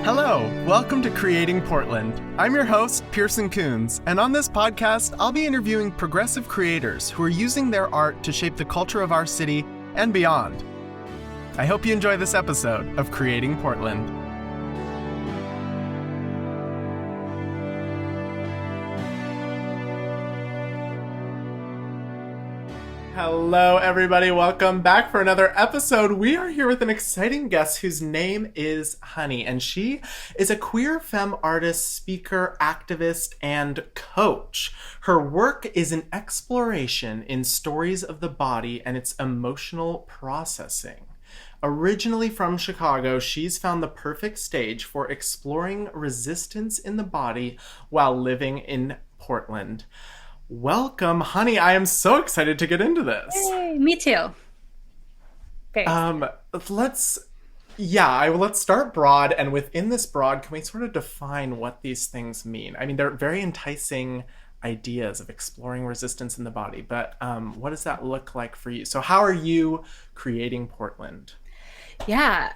Hello, welcome to Creating Portland. I'm your host, Pearson Kunz, and on this podcast, I'll be interviewing progressive creators who are using their art to shape the culture of our city and beyond. I hope you enjoy this episode of Creating Portland. Hello, everybody. Welcome back for another episode. We are here with an exciting guest whose name is Honey, and she is a queer femme artist, speaker, activist, and coach. Her work is an exploration in stories of the body and its emotional processing. Originally from Chicago, she's found the perfect stage for exploring resistance in the body while living in Portland. Welcome, Honey. I am so excited to get into this. Yay, me too. Let's start broad, and within this broad, can we sort of define what these things mean? I mean, they're very enticing ideas of exploring resistance in the body, but what does that look like for you? So how are you creating Portland? Yeah.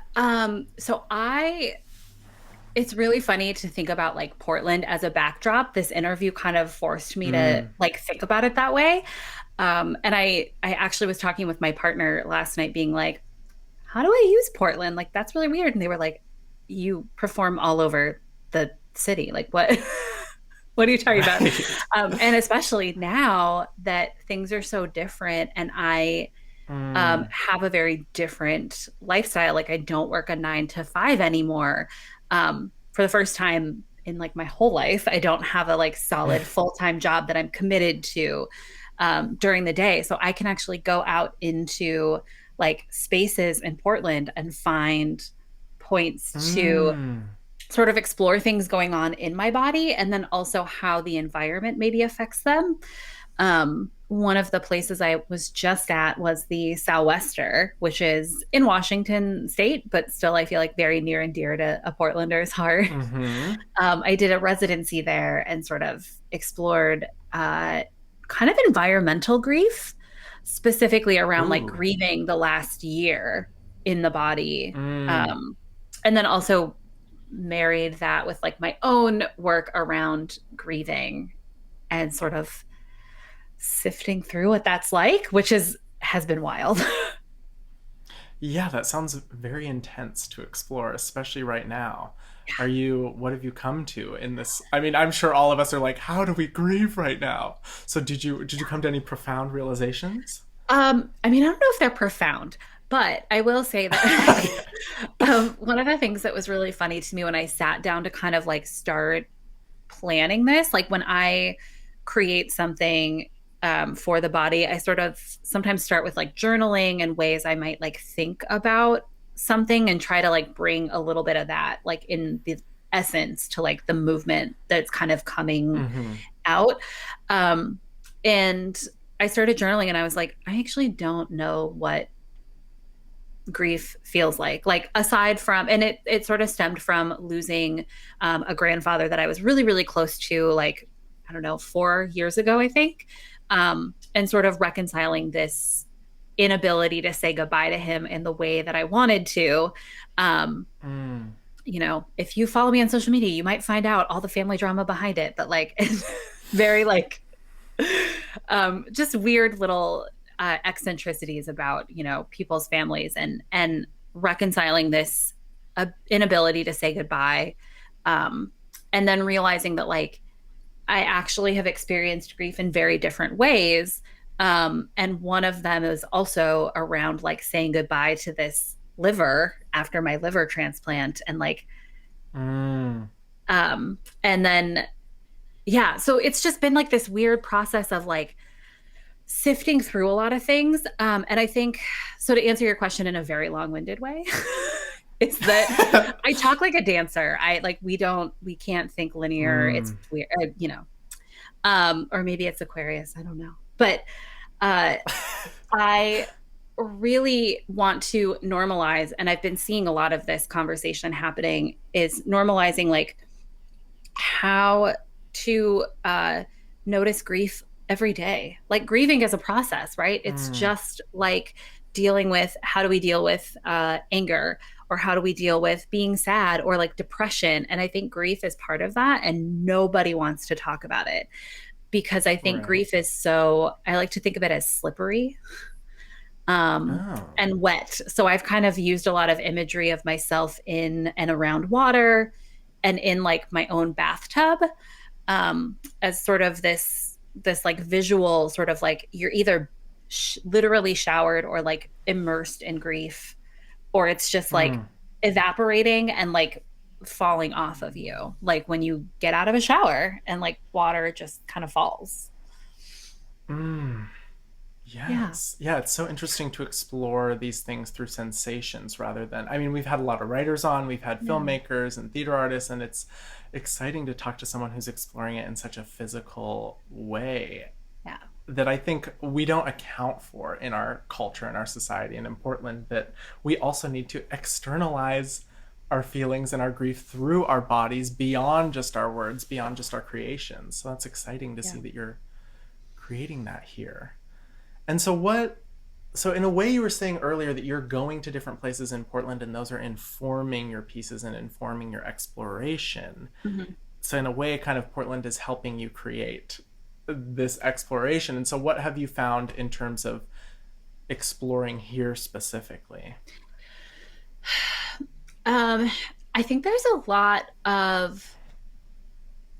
It's really funny to think about like Portland as a backdrop. This interview kind of forced me to like think about it that way. And I actually was talking with my partner last night being like, how do I use Portland? Like, that's really weird. And they were like, you perform all over the city. Like what, what are you talking about? And especially now that things are so different and I have a very different lifestyle. Like I don't work a 9 to 5 anymore. For the first time in like my whole life, I don't have a like solid full-time job that I'm committed to during the day. So I can actually go out into like spaces in Portland and find points to sort of explore things going on in my body and then also how the environment maybe affects them. One of the places I was just at was the Southwester, which is in Washington State, but still I feel like very near and dear to a Portlander's heart. Mm-hmm. I did a residency there and sort of explored kind of environmental grief, specifically around like grieving the last year in the body. And then also married that with like my own work around grieving and sort of sifting through what that's like, which has been wild. Yeah, that sounds very intense to explore, especially right now. What have you come to in this? I mean, I'm sure all of us are like, how do we grieve right now? So did you come to any profound realizations? I mean, I don't know if they're profound, but I will say that one of the things that was really funny to me when I sat down to kind of like start planning this, like when I create something for the body, I sort of sometimes start with like journaling and ways I might like think about something and try to like bring a little bit of that like in the essence to like the movement that's kind of coming out. And I started journaling and I was like, I actually don't know what grief feels like aside from, and it sort of stemmed from losing a grandfather that I was really, really close to, like, I don't know, 4 years ago, I think. And sort of reconciling this inability to say goodbye to him in the way that I wanted to. You know, if you follow me on social media, you might find out all the family drama behind it, but like it's very like just weird little eccentricities about, you know, people's families and reconciling this inability to say goodbye. And then realizing that like I actually have experienced grief in very different ways. And one of them is also around like saying goodbye to this liver after my liver transplant and like, and then, yeah, so it's just been like this weird process of like sifting through a lot of things. And I think, so to answer your question in a very long-winded way, it's that I talk like a dancer. We can't think linear. It's weird, you know, or maybe it's Aquarius. I don't know. But I really want to normalize, and I've been seeing a lot of this conversation happening, is normalizing like how to notice grief every day. Like grieving is a process, right? It's just like dealing with, how do we deal with anger or how do we deal with being sad or like depression? And I think grief is part of that, and nobody wants to talk about it because I think Right. grief is so, I like to think of it as slippery Oh. and wet. So I've kind of used a lot of imagery of myself in and around water and in like my own bathtub as sort of this like visual sort of like you're either literally showered or like immersed in grief, or it's just like Mm. evaporating and like falling off of you, like when you get out of a shower and like water just kind of falls. Mm. Yeah. Yes. Yeah, it's so interesting to explore these things through sensations rather than, I mean, we've had a lot of writers on, we've had Yeah. filmmakers and theater artists, and it's exciting to talk to someone who's exploring it in such a physical way Yeah. that I think we don't account for in our culture and our society and in Portland, that we also need to externalize our feelings and our grief through our bodies beyond just our words, beyond just our creations. So that's exciting to Yeah. see that you're creating that here. And so what, so in a way you were saying earlier that you're going to different places in Portland and those are informing your pieces and informing your exploration. Mhm. So in a way kind of Portland is helping you create this exploration. And so what have you found in terms of exploring here specifically? Um, I think there's a lot of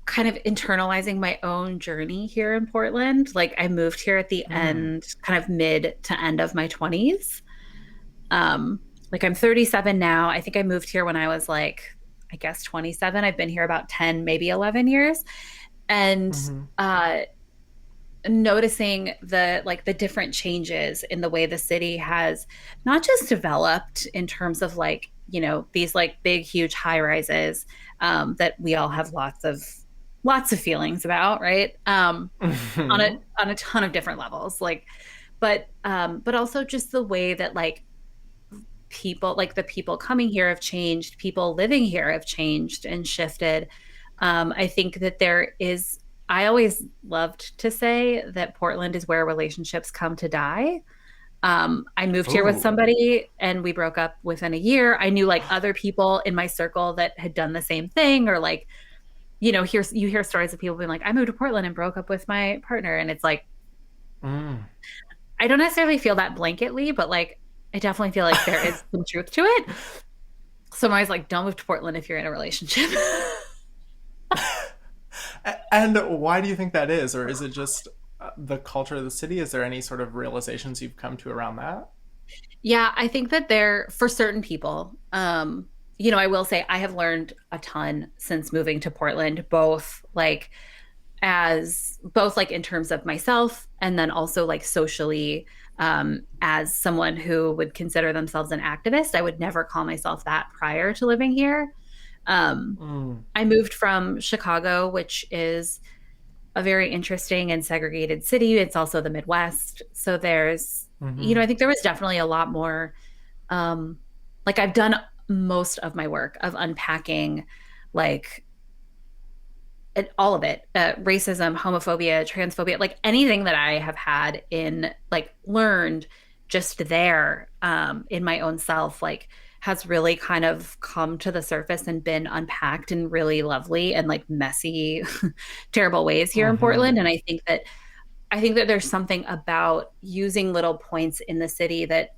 kind of internalizing my own journey here in Portland. Like I moved here at the Mm. end, kind of mid to end of my 20s. Um, like I'm 37 now. I think I moved here when I was like, I guess 27. I've been here about 10, maybe 11 years. And Mm-hmm. uh noticing the like the different changes in the way the city has not just developed in terms of like, you know, these like big huge high rises that we all have lots of feelings about, right? On a Mm-hmm. ton of different levels, like but also just the way that like people, like the people coming here have changed, people living here have changed and shifted. I think that there is, I always loved to say that Portland is where relationships come to die. I moved here with Oh. somebody and we broke up within a year. I knew like other people in my circle that had done the same thing, or like, you know, you hear stories of people being like, I moved to Portland and broke up with my partner. And it's like, Mm. I don't necessarily feel that blanketly, but like, I definitely feel like there is some truth to it. So I'm always like, don't move to Portland if you're in a relationship. And why do you think that is? Or is it just the culture of the city? Is there any sort of realizations you've come to around that? Yeah, I think that there, for certain people, you know, I will say I have learned a ton since moving to Portland, both like in terms of myself and then also like socially, as someone who would consider themselves an activist. I would never call myself that prior to living here. Um, Mm. I moved from Chicago, which is a very interesting and segregated city. It's also the Midwest. So there's, you know, Hmm. I think there was definitely a lot more, um, like I've done most of my work of unpacking like all of it, racism, homophobia, transphobia, like anything that I have had in like learned just there in my own self, like has really kind of come to the surface and been unpacked in really lovely and like messy, terrible ways here in Hmm. Portland. And I think that there's something about using little points in the city that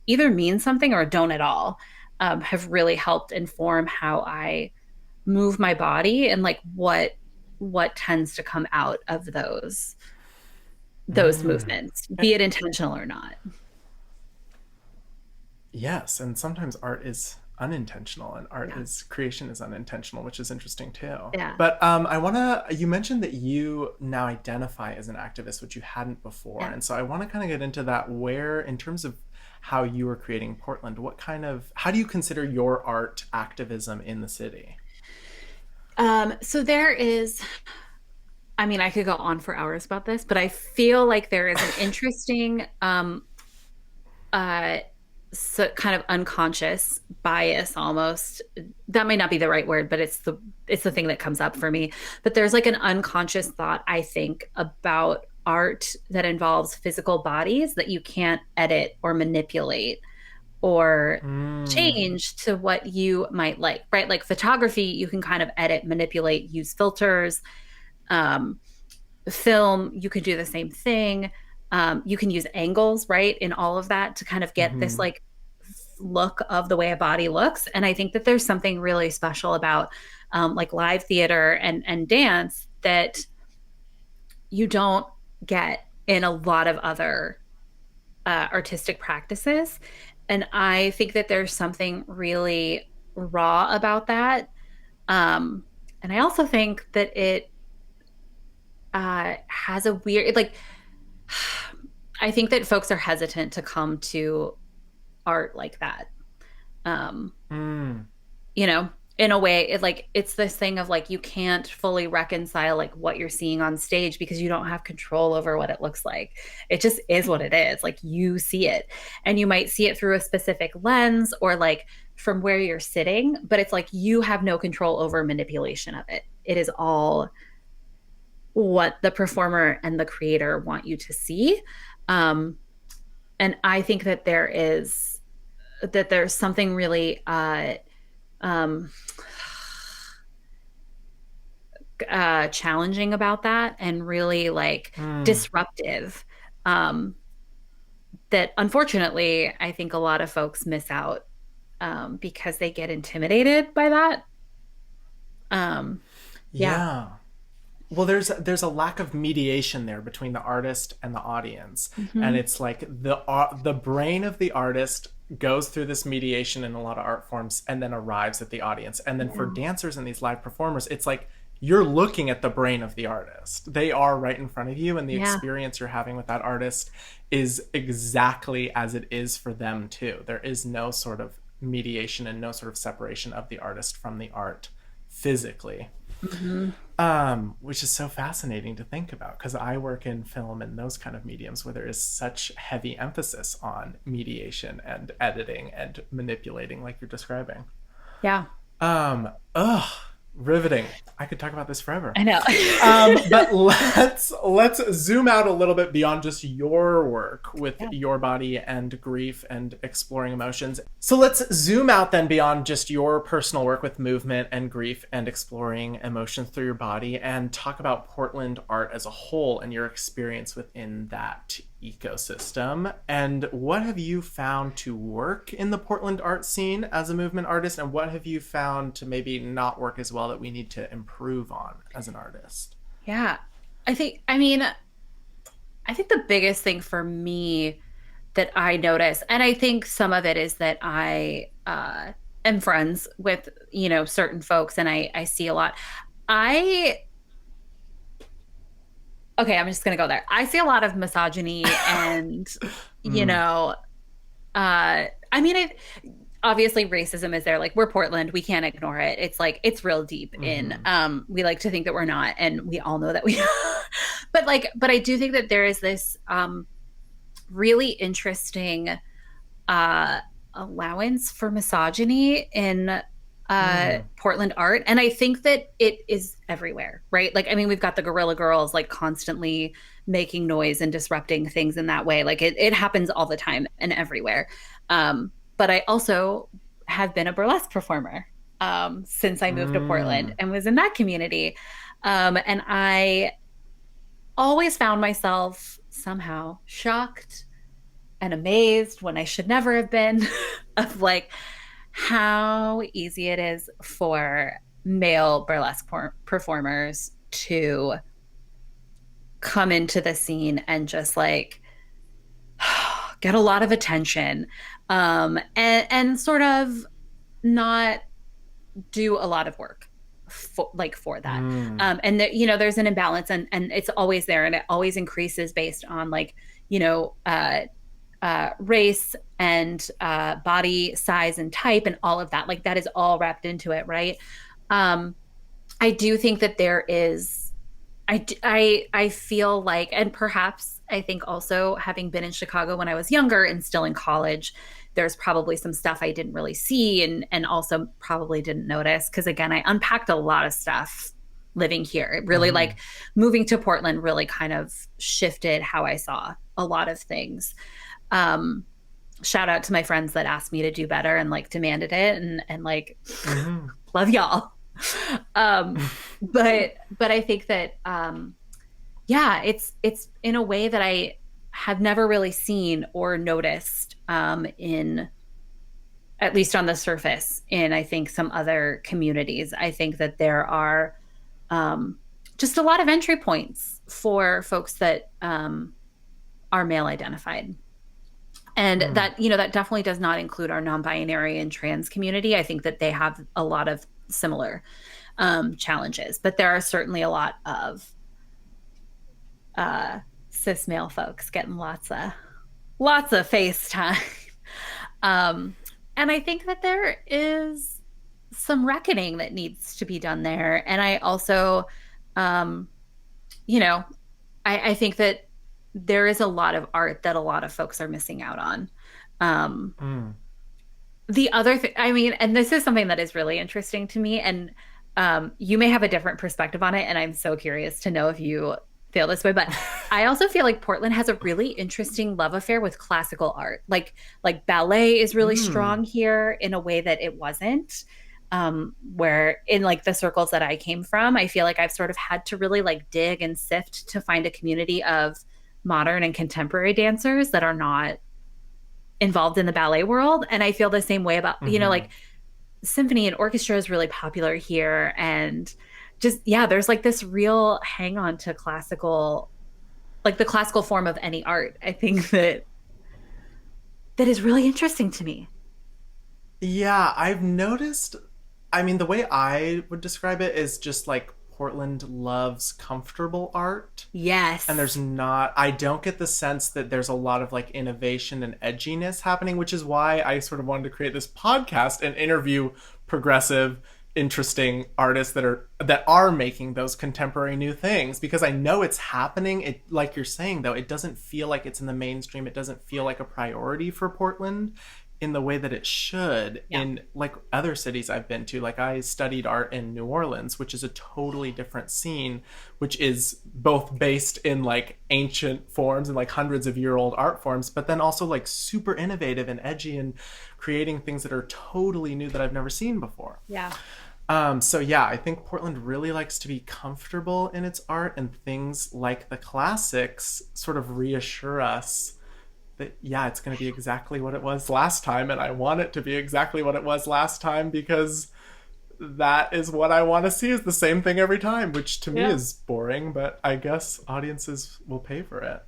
either mean something or don't at all, have really helped inform how I move my body and like what tends to come out of those Mm. movements, be it intentional or not. Yes, and sometimes art is unintentional and art Yeah. is creation is unintentional, which is interesting too. Yeah. But I want to, you mentioned that you now identify as an activist, which you hadn't before. Yeah. And so I want to kind of get into that, where in terms of how you are creating Portland, what kind of, how do you consider your art activism in the city? So there is, I mean, I could go on for hours about this, but I feel like there is an interesting uh so kind of unconscious bias almost. That may not be the right word, but it's the thing that comes up for me. But there's like an unconscious thought, I think, about art that involves physical bodies that you can't edit or manipulate. or Mm. change to what you might like, right? Like photography, you can kind of edit, manipulate, use filters. Um, Film, you could do the same thing. You can use angles, right, in all of that to kind of get this Hmm. like look of the way a body looks. And I think that there's something really special about like live theater and dance that you don't get in a lot of other artistic practices. And I think that there's something really raw about that. Um, and I also think that it has a weird, like, I think that folks are hesitant to come to art like that. Um, Mm. you know, in a way, it's this thing of like you can't fully reconcile like what you're seeing on stage because you don't have control over what it looks like. It just is what it is. Like you see it, and you might see it through a specific lens or like from where you're sitting, but it's like you have no control over manipulation of it. It is all what the performer and the creator want you to see. Um, and I think that there's something really um, challenging about that and really like Mm. disruptive. Um, that unfortunately, I think a lot of folks miss out because they get intimidated by that. Um, yeah. Yeah. Well, there's a lack of mediation there between the artist and the audience, and Hmm. it's like the brain of the artist goes through this mediation in a lot of art forms, and then arrives at the audience. And then for Yeah. dancers and these live performers, it's like you're looking at the brain of the artist. They are right in front of you, and the Yeah. experience you're having with that artist is exactly as it is for them too. There is no sort of mediation and no sort of separation of the artist from the art physically, Hmm. which is so fascinating to think about because I work in film and those kind of mediums where there is such heavy emphasis on mediation and editing and manipulating, like you're describing. Yeah. Ugh, riveting. I could talk about this forever. I know. But let's zoom out a little bit beyond just your work with Yeah. your body and grief and exploring emotions. So let's zoom out then beyond just your personal work with movement and grief and exploring emotions through your body and talk about Portland art as a whole and your experience within that ecosystem. And what have you found to work in the Portland art scene as a movement artist, and what have you found to maybe not work as well that we need to improve on as an artist? Yeah. I think the biggest thing for me that I notice, and I think some of it is that I am friends with, certain folks and I see a lot. I, okay, I'm just going to go there. I see a lot of misogyny and, you Mm. know, I mean, obviously racism is there. Like we're Portland, we can't ignore it. It's like it's real deep in. Mm-hmm. We like to think that we're not, and we all know that we. But I do think that there is this really interesting uh, allowance for misogyny in Mm. Portland art, and I think that it is everywhere, right? Like, I mean, we've got the Guerrilla Girls like constantly making noise and disrupting things in that way. Like it happens all the time and everywhere. But I also have been a burlesque performer since I moved to Portland Mm. and was in that community. And I always found myself somehow shocked and amazed when I should never have been of like how easy it is for male burlesque performers to come into the scene and just like get a lot of attention and sort of not do a lot for, for that. Mm. And that, there's an imbalance and it's always there and it always increases based on like, race and body size and type and all of that. Like that is all wrapped into it, right? Um, I do think that there is, I feel like, and perhaps I think also having been in Chicago when I was younger and still in college, there's probably some stuff I didn't really see and also probably didn't notice. Cause again, I unpacked a lot of stuff living here. It really Mm-hmm. like moving to Portland really kind of shifted how I saw a lot of things. Um, shout out to my friends that asked me to do better and like demanded it and like Mm-hmm. love y'all. Um, but I think that yeah, it's in a way that I have never really seen or noticed in at least on the surface in I think some other communities. I think that there are um, just a lot of entry points for folks that are male identified. And Mm. that, you know, that definitely does not include our non-binary and trans community. I think that they have a lot of similar challenges, but there are certainly a lot of uh, cis male folks getting lots of FaceTime. Um, and I think that there is some reckoning that needs to be done there. And I also, um, you know, I think that there is a lot of art that a lot of folks are missing out on. Um, Mm. the other thing, I mean, and this is something that is really interesting to me, and you may have a different perspective on it, and I'm so curious to know if you feel this way. But I also feel like Portland has a really interesting love affair with classical art. Like ballet is really Mm. strong here in a way that it wasn't. Where in like the circles that I came from, I feel like I've sort of had to really like dig and sift to find a community of modern and contemporary dancers that are not involved in the ballet world. And I feel the same way about, you know, Mm-hmm. like symphony and orchestra is really popular here. And just, yeah, there's like this real hang on to classical, like the classical form of any art. I think that is really interesting to me. Yeah, I've noticed. I mean, the way I would describe it is just like Portland loves comfortable art. And Yes. there's not, I don't get the sense that there's a lot of like innovation and edginess happening, which is why I sort of wanted to create this podcast and interview progressive, interesting artists that are making those contemporary new things, because I know it's happening. It, like you're saying though, it doesn't feel like it's in the mainstream. It doesn't feel like a priority for Portland in the way that it should Yeah. in like other cities I've been to. Like I studied art in New Orleans, which is a totally different scene, which is both based in like ancient forms and like hundreds of year old art forms, but then also like super innovative and edgy and creating things that are totally new that I've never seen before. Yeah. So yeah, I think Portland really likes to be comfortable in its art, and things like the classics sort of reassure us that yeah, it's going to be exactly what it was last time, and I want it to be exactly what it was last time because that is what I want to see, is the same thing every time, which to me Yeah. is boring, but I guess audiences will pay for it.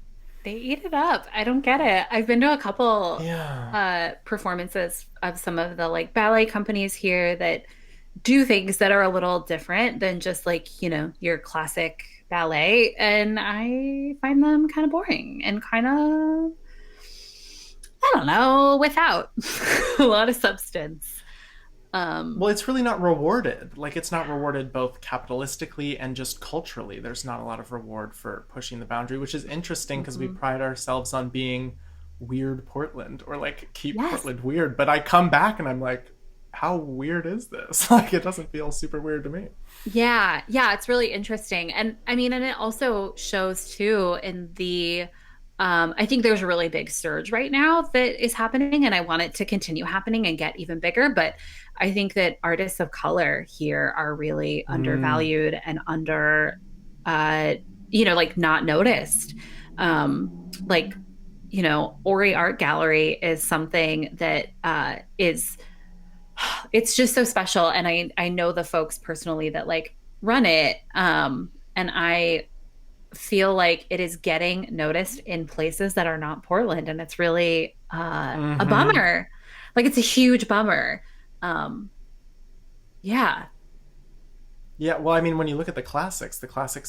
They eat it up. I don't get it. I've been to a couple Yeah. performances of some of the like ballet companies here that do things that are a little different than just like, you know, your classic ballet. And I find them kind of boring and kind of, I don't know, without a lot of substance. Um, Well, it's really not rewarded. Like, it's not rewarded both capitalistically and just culturally. There's not a lot of reward for pushing the boundary, which is interesting because we mhm. pride ourselves on being weird Portland, or like keep Yes. Portland weird. But I come back and I'm like, how weird is this? Like, it doesn't feel super weird to me. Yeah. Yeah. It's really interesting. And I mean, and it also shows too in the, I think there's a really big surge right now that is happening, and I want it to continue happening and get even bigger. But I think that artists of color here are really Mm. undervalued and under, uh, you know, like not noticed. Like, you know, Ori Art Gallery is something that is it's just so special, and I know the folks personally that like run it, and I feel like it is getting noticed in places that are not Portland, and it's really a Hmm. bummer. Like it's a huge bummer. um yeah. Yeah, well, I mean, when you look at the classics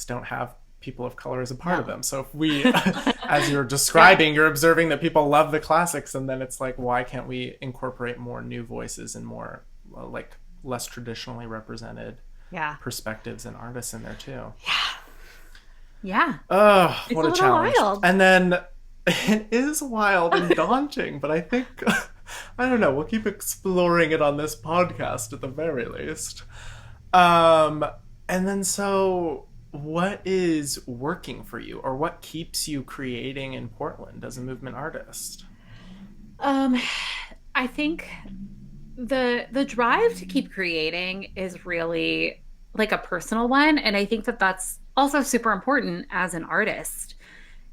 don't have people of color as a part of No. them. So if we, as you're Yeah. describing, you're observing that people love the classics, and then it's like, why can't we incorporate more new voices and more like less traditionally represented Yeah. perspectives and artists in there too? Yeah. Yeah. Oh, It's what a a little challenge. wild. And then it is wild and daunting, but I think, I don't know, we'll keep exploring it on this podcast at the very least. Um, and then so what is working for you, or what keeps you creating in Portland as a movement artist? Um, I think the drive to keep creating is really like a personal one, and I think that that's also super important as an artist.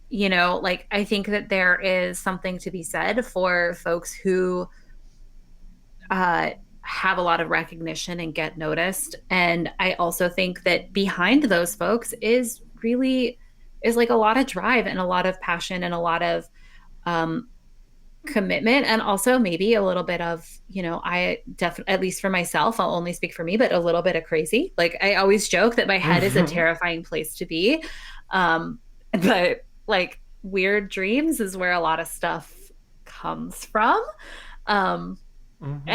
Like I think that there is something to be said for folks who uh, have a lot of recognition and get noticed. And I also think that behind those folks is like a lot of drive and a lot of passion and a lot of um, commitment, and also maybe a little bit of, I definitely, at least for myself, I'll only speak for me, but a little bit of crazy. Like I always joke that my head is a Mm-hmm. terrifying place to be. But like weird dreams is where a lot of stuff comes from. Um, Mm-hmm.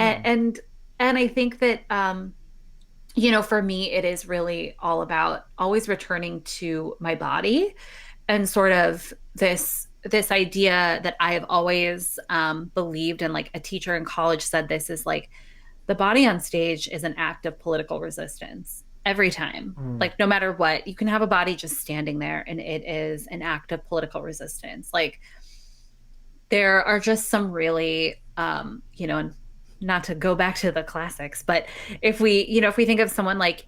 and I think that for me it is really all about always returning to my body, and sort of this idea that I have always believed, and like a teacher in college said this, is like the body on stage is an act of political resistance every time. Mm. Like no matter what, you can have a body just standing there and it is an act of political resistance. Like there are just some really and not to go back to the classics, but if we think of someone like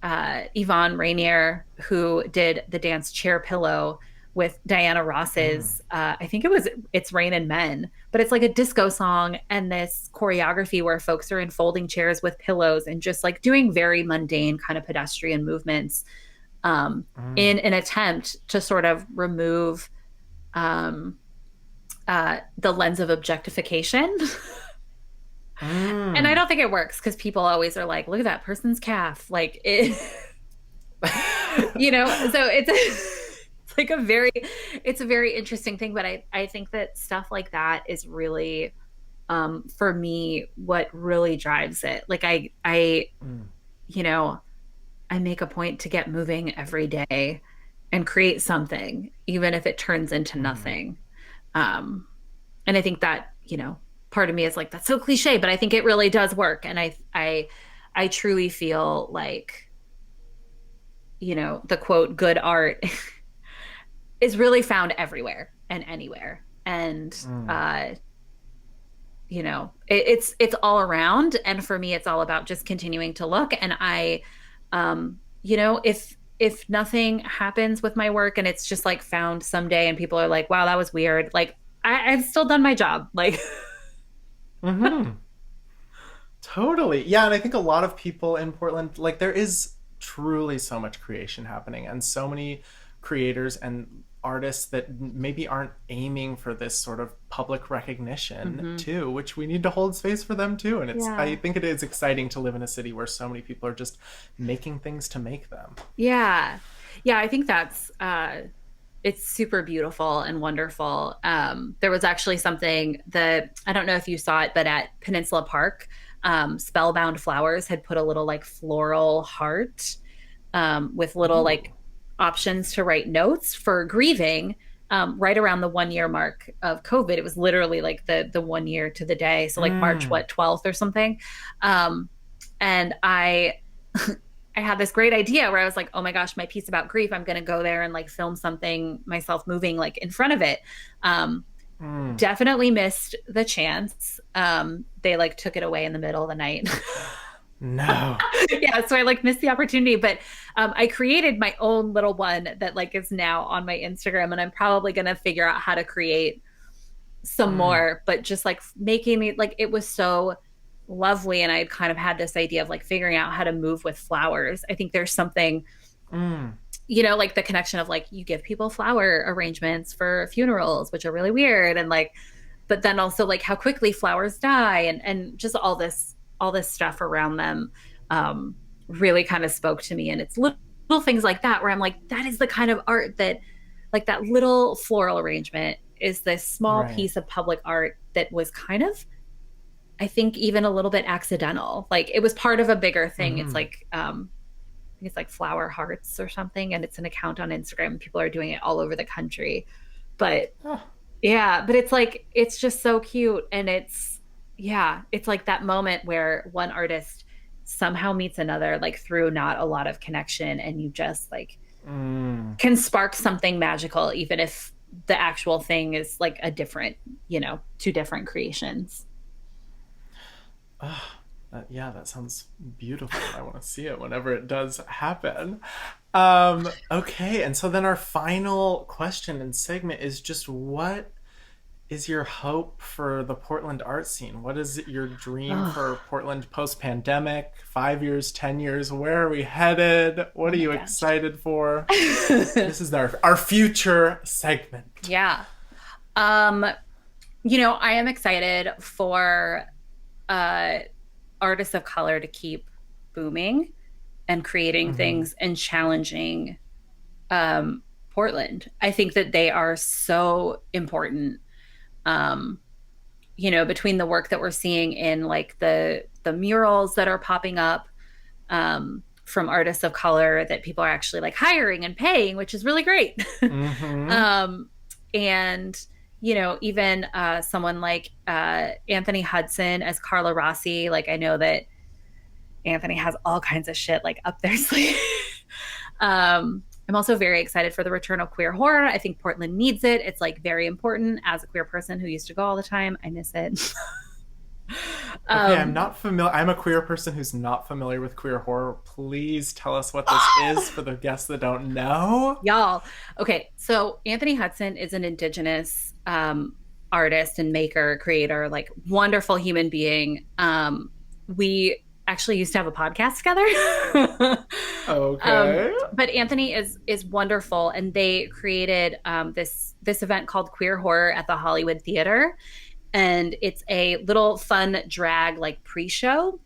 Yvonne Rainier, who did the dance Chair Pillow with Diana Mm. Ross's, I think it was It's Raining Men, but it's like a disco song and this choreography where folks are in folding chairs with pillows and just like doing very mundane kind of pedestrian movements, um, Mm. in an attempt to sort of remove um, the lens of objectification. And I Mm. don't think it works because people always are like, look at that person's calf. Like it, so it's like it's a very interesting thing. But I think that stuff like that is really, for me, what really drives it. Like Mm. you know, I make a point to get moving every day and create something, even if it turns into Mm. nothing. Um, and I think that, part of me is like, that's so cliche, but I think it really does work. And I truly feel like, the quote, good art is really found everywhere and anywhere. And, Mm. it's all around. And for me, it's all about just continuing to look. And if nothing happens with my work and it's just like found someday and people are like, wow, that was weird. Like I've still done my job. Like, Mm-hmm. Totally. Yeah, and I think a lot of people in Portland, like there is truly so much creation happening and so many creators and artists that maybe aren't aiming for this sort of public recognition mhm. too, which we need to hold space for them too. And I Yeah. think it is exciting to live in a city where so many people are just making things to make them. Yeah. Yeah, I think that's it's super beautiful and wonderful. There was actually something that I don't know if you saw it, but at Peninsula Park, Spellbound Flowers had put a little like floral heart, with little Ooh. like options to write notes for grieving, right around the 1 year mark of COVID. It was literally like the 1 year to the day. So like March, Mm. what, 12th or something. Um, and I had this great idea where I was like, oh my gosh, my piece about grief, I'm going to go there and like film something myself moving like in front of it. Um, Mm. Definitely missed the chance. They like took it away in the middle of the night. No. Yeah, so I like missed the opportunity, but I created my own little one that like is now on my Instagram, and I'm probably going to figure out how to create some Mm. more, but just like making me like, it was so lovely. And I kind of had this idea of like figuring out how to move with flowers. I think there's something, Mm. like the connection of like you give people flower arrangements for funerals, which are really weird. And like, but then also like how quickly flowers die, and just all this stuff around them, um, really kind of spoke to me. And it's little things like that where I'm like, that is the kind of art that, like that little floral arrangement is this small Right. piece of public art that was kind of, I think, even a little bit accidental. Like it was part of a bigger thing. It's Mm-hmm. like, I think it's like Flower Hearts or something, and it's an account on Instagram, and people are doing it all over the country. But Oh. yeah, but it's like it's just so cute, and it's like that moment where one artist somehow meets another, like through not a lot of connection, and you just like Mm. can spark something magical, even if the actual thing is like a different, two different creations. Yeah, that sounds beautiful. I want to see it whenever it does happen. Okay, and so then our final question and segment is just what is your hope for the Portland art scene? What is your dream Oh, for Portland post pandemic? 5 years, 10 years? Where are we headed? What oh are my you gosh. excited for? This is our future segment. Yeah. Um, I am excited for uh artists of color to keep booming and creating Mm-hmm. things and challenging Portland. I think that they are so important. Um, between the work that we're seeing in like the murals that are popping up from artists of color that people are actually like hiring and paying, which is really great. Mm-hmm. um, and even someone like Anthony Hudson as Carla Rossi. Like I know that Anthony has all kinds of shit like up their sleeve. I'm also very excited for the return of queer horror. I think Portland needs it. It's like very important. As a queer person who used to go all the time, I miss it. Okay, I'm um, not familiar. I'm a queer person who's not familiar with queer horror. Please tell us what this is for the guests that don't know. y'all. Okay, so Anthony Hudson is an indigenous artist and maker, creator, like wonderful human being. We actually used to have a podcast together. Okay. But Anthony is wonderful, and they created this event called Queer Horror at the Hollywood Theater, and it's a little fun drag like pre-show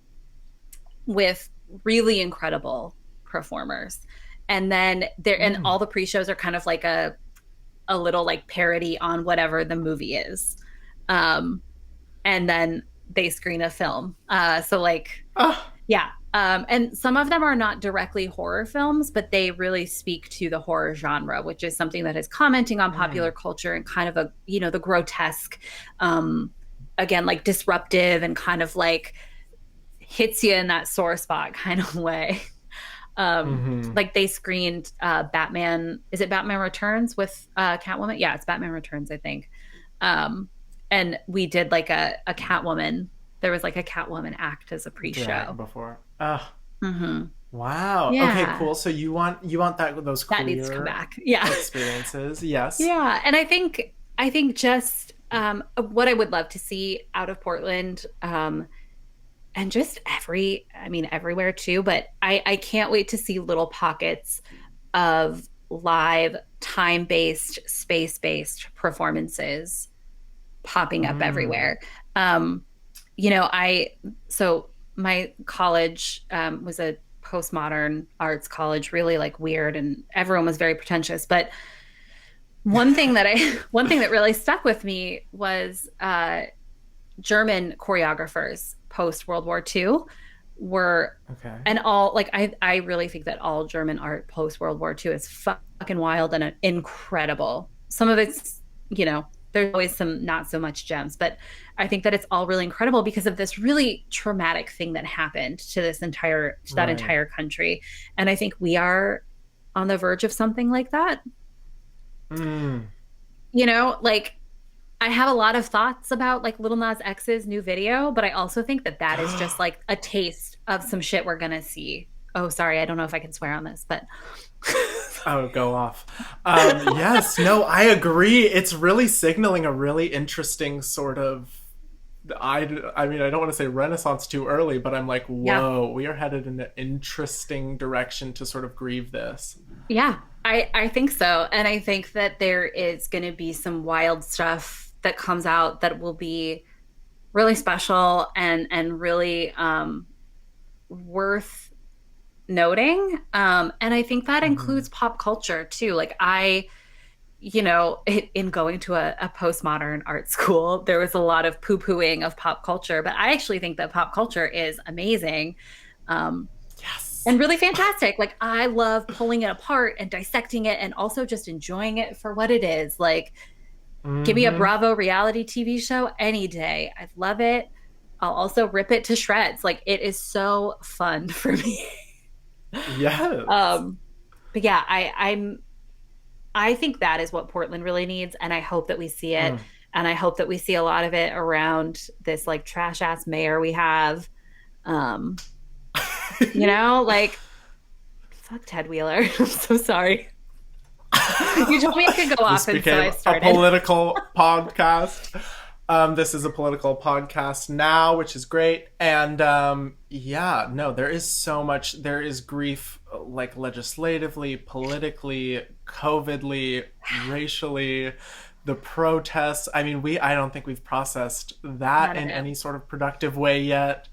with really incredible performers. And then there and Mm. all the pre-shows are kind of like a little like parody on whatever the movie is. Um and then they screen a film. So like Ah. yeah. And some of them are not directly horror films, but they really speak to the horror genre, which is something that is commenting on popular Mm. culture and kind of the grotesque, again, like disruptive and kind of like hits you in that sore spot kind of way. Mm-hmm. Like they screened Batman. Is it Batman Returns with Catwoman? Yeah, it's Batman Returns, I think. Um, and we did like a Catwoman. There was like a Catwoman act as a Drag pre-show. before. Ah. Mm-hmm. Wow. Okay, Yeah, cool. So you want that those that needs to come queer back. Yeah, experiences. Yes. yeah. And I think just what I would love to see out of Portland, and just everywhere too. But I can't wait to see little pockets of live, time based, space based performances popping up Mm. everywhere. Um, I so my college was a postmodern arts college, really like weird, and everyone was very pretentious. But one thing that really stuck with me was German choreographers post World War II were, Okay. and all like I really think that all German art post World War II is fucking wild and incredible. Some of it's, there's always some not so much gems, but I think that it's all really incredible because of this really traumatic thing that happened to that Right. entire country. And I think we are on the verge of something like that. Mm. Like I have a lot of thoughts about like Little Nas X's new video, but I also think that that is just like a taste of some shit we're gonna see. Oh, sorry, I don't know if I can swear on this, but Oh, go off. Yes, no, I agree. It's really signaling a really interesting sort of. I mean, I don't want to say renaissance too early, but I'm like, yeah, whoa, we are headed in an interesting direction to sort of grieve this. yeah, I think so, and I think that there is going to be some wild stuff that comes out that will be really special and really worth noting. And I think that Hmm. includes pop culture too. Like in going to a postmodern art school, there was a lot of poo pooing of pop culture, but I actually think that pop culture is amazing. Um, Yes. and really fantastic. Like I love pulling it apart and dissecting it and also just enjoying it for what it is. Like give me a Hmm. Bravo reality TV show any day. I love it. I'll also rip it to shreds. Like it is so fun for me. Yes. um but yeah, I'm I think that is what Portland really needs. And I hope that we see it. Mm. And I hope that we see a lot of it around this like trash ass mayor we have. Um, like fuck Ted Wheeler. I'm so sorry. You told me I could go This off, and so became I a started. political podcast. This is a political podcast now, which is great. And there is so much. There is grief, like legislatively, politically, COVIDly, racially, the protests. I mean, I don't think we've processed that in any sort of productive way yet.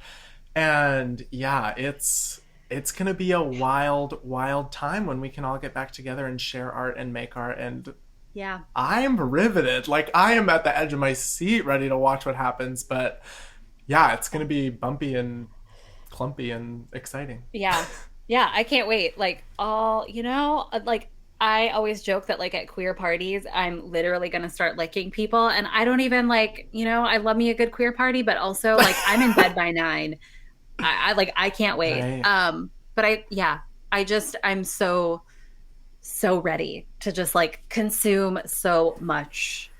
And yeah, it's going to be a wild, wild time when we can all get back together and share art and make art. And Yeah. I'm riveted. Like, I am at the edge of my seat ready to watch what happens. But yeah, it's going to be bumpy and clumpy and exciting. Yeah. Yeah. I can't wait. Like, I always joke that, like, at queer parties, I'm literally going to start licking people. And I don't even, I love me a good queer party, but also, like, I'm in bed by 9. I can't wait. Right. I'm so ready to just like consume so much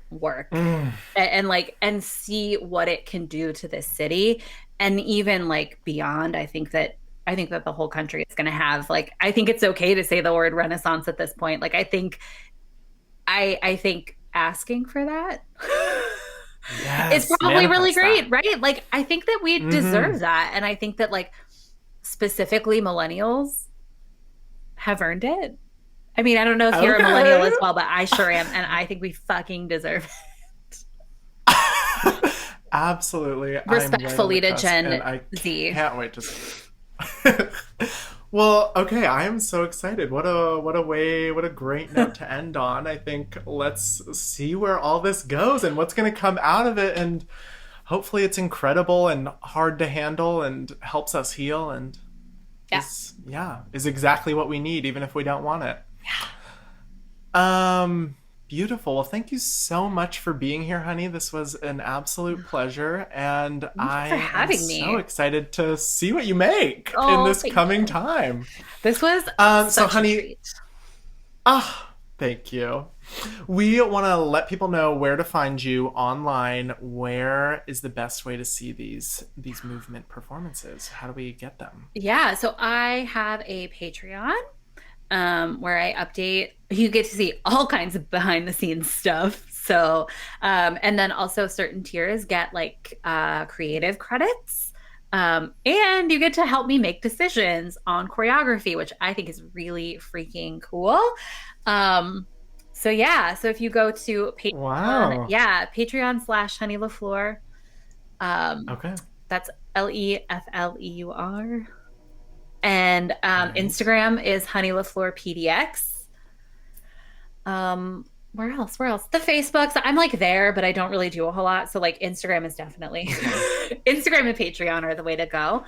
work and see what it can do to this city, and even like beyond. I think that the whole country is going to have, like, I think it's okay to say the word renaissance at this point. Like, I think asking for that Yes, it's probably really great, that. right? Like, I think that we deserve that, and I think that, like, specifically millennials have earned it. I mean, I don't know if you're a millennial as well, but I sure am, and I think we fucking deserve it. Absolutely. Respectfully to Gen Z. Can't wait to. Well, okay, I am so excited. What a great note to end on. I think let's see where all this goes and what's going to come out of it, and hopefully it's incredible and hard to handle and helps us heal, and is exactly what we need, even if we don't want it. Yeah. Beautiful. Well, thank you so much for being here, honey. This was an absolute pleasure, and I am so excited to see what you make in this coming time. This was so, honey. A treat. Thank you. We want to let people know where to find you online. Where is the best way to see these movement performances? How do we get them? Yeah, so I have a Patreon where I update. You get to see all kinds of behind the scenes stuff. So, and then also certain tiers get like creative credits. And you get to help me make decisions on choreography, which I think is really freaking cool. So if you go to Patreon, Patreon/Honey LeFleur. Okay. That's LEFLEUR. And Instagram is Honey LeFleur PDX. Where else? The Facebooks. I'm like there, but I don't really do a whole lot. So like Instagram is definitely Instagram and Patreon are the way to go.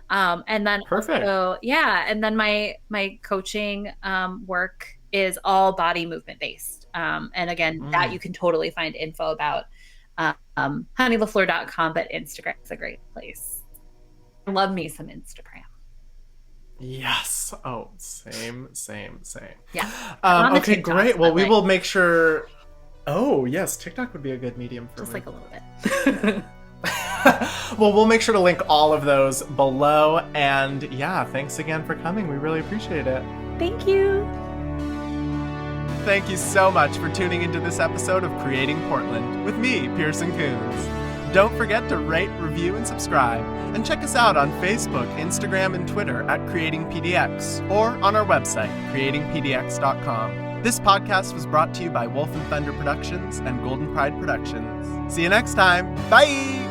And then perfect. And then my coaching work is all body movement based. And again, that you can totally find info about honeylefleur.com, but Instagram is a great place. I love me some Instagram. Yes. Oh, same. Yeah. Okay, great. Well, we will make sure. Oh, yes. TikTok would be a good medium for just me. Like a little bit. Well, we'll make sure to link all of those below. And yeah, thanks again for coming. We really appreciate it. Thank you. Thank you so much for tuning into this episode of Creating Portland with me, Pearson Kunz. Don't forget to rate, review, and subscribe. And check us out on Facebook, Instagram, and Twitter at Creating PDX, or on our website, creatingpdx.com. This podcast was brought to you by Wolf and Thunder Productions and Golden Pride Productions. See you next time. Bye!